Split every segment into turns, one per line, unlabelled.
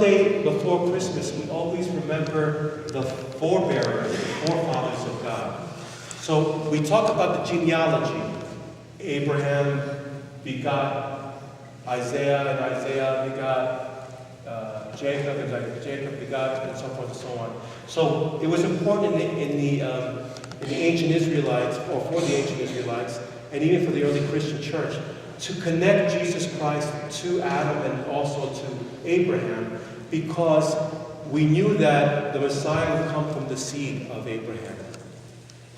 Sunday before Christmas, we always remember the forebearers, the forefathers of God. So we talk about the genealogy. Abraham begot Isaiah, and Isaiah begot Jacob, and Jacob begot, and so forth and so on. So it was important in the ancient Israelites, or for the ancient Israelites, and even for the early Christian church, to connect Jesus Christ to Adam and also to Abraham, because we knew that the Messiah would come from the seed of Abraham.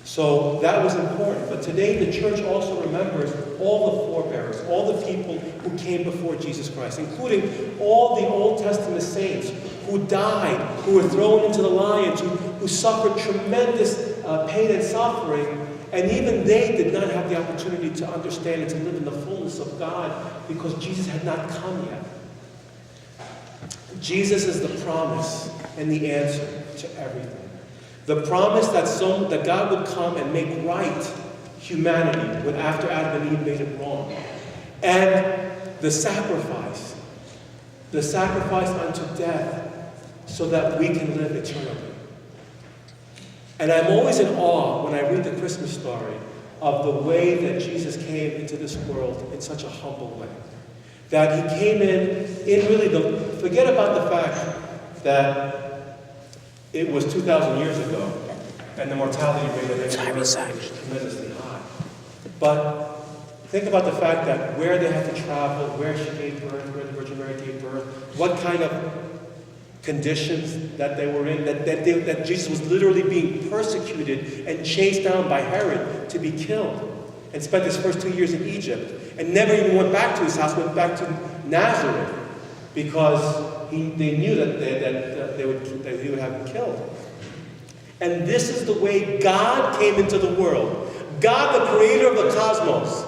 So that was important. But today the church also remembers all the forebearers, all the people who came before Jesus Christ, including all the Old Testament saints who died, who were thrown into the lions, who suffered tremendous pain and suffering, and even they did not have the opportunity to understand and to live in the fullness of God because Jesus had not come yet. Jesus is the promise and the answer to everything. The promise that God would come and make right humanity when after Adam and Eve made it wrong. And the sacrifice unto death so that we can live eternally. And I'm always in awe when I read the Christmas story of the way that Jesus came into this world in such a humble way. That he came in really forget about the fact that it was 2,000 years ago, and the mortality rate of every person was tremendously high. But think about the fact that where they had to travel, where she gave birth, where the Virgin Mary gave birth, what kind of conditions that they were in, that Jesus was literally being persecuted and chased down by Herod to be killed, and spent his first 2 years in Egypt, and never even went back to his house, went back to Nazareth, because they knew that he would have him killed. And this is the way God came into the world. God, the creator of the cosmos.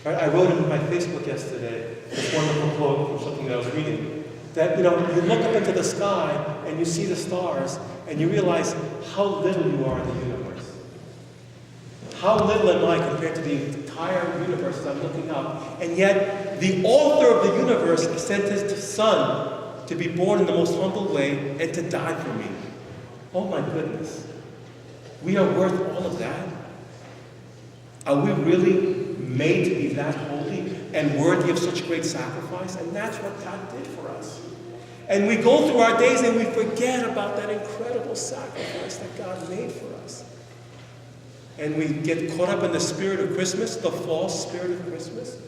Right? I wrote in my Facebook yesterday this wonderful quote from something that I was reading. That, you look up into the sky and you see the stars and you realize how little you are in the universe. How little am I compared to the entire universe as I'm looking up. And yet, the author of the universe sent his son to be born in the most humble way and to die for me. Oh my goodness. We are worth all of that? Are we really made to be that holy and worthy of such great sacrifice? And that's what God did for us. And we go through our days and we forget about that incredible sacrifice that God made for us. And we get caught up in the spirit of Christmas, the false spirit of Christmas,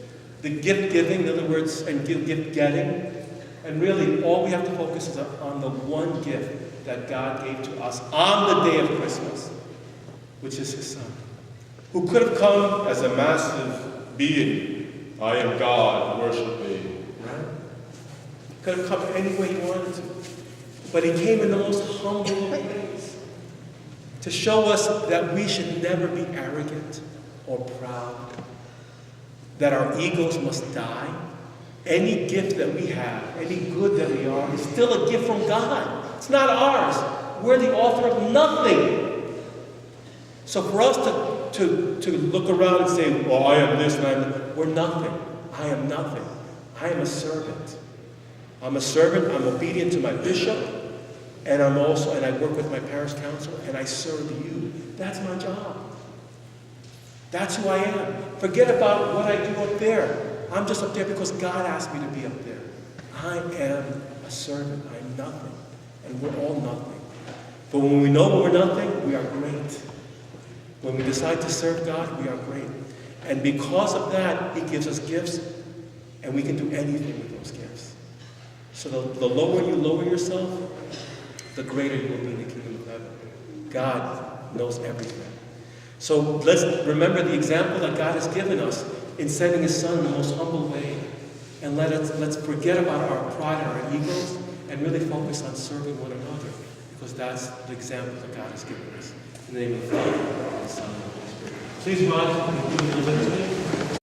the gift giving, in other words, and gift getting. And really, all we have to focus is on the one gift that God gave to us on the day of Christmas, which is his son, who could have come as a massive being. I am God, worship me. Right? Could have come any way he wanted to. But he came in the most humble of ways to show us that we should never be arrogant or proud, that our egos must die. Any gift that we have, any good that we are, is still a gift from God. It's not ours. We're the author of nothing. So for us to look around and say, well, I am this and I am that, we're nothing. I am nothing. I am a servant. I'm a servant. I'm obedient to my bishop. And I work with my parish council, and I serve you. That's my job. That's who I am. Forget about what I do up there. I'm just up there because God asked me to be up there. I am a servant. I'm nothing. And we're all nothing. But when we know we're nothing, we are great. When we decide to serve God, we are great. And because of that, he gives us gifts, and we can do anything with those gifts. So the lower you lower yourself, the greater you will be in the kingdom of heaven. God knows everything. So let's remember the example that God has given us in sending his son in the most humble way. And let's forget about our pride and our egos and really focus on serving one another, because that's the example that God has given us. In the name of the Father, and the Son, and the Holy Spirit. Please rise and conclude the liturgy.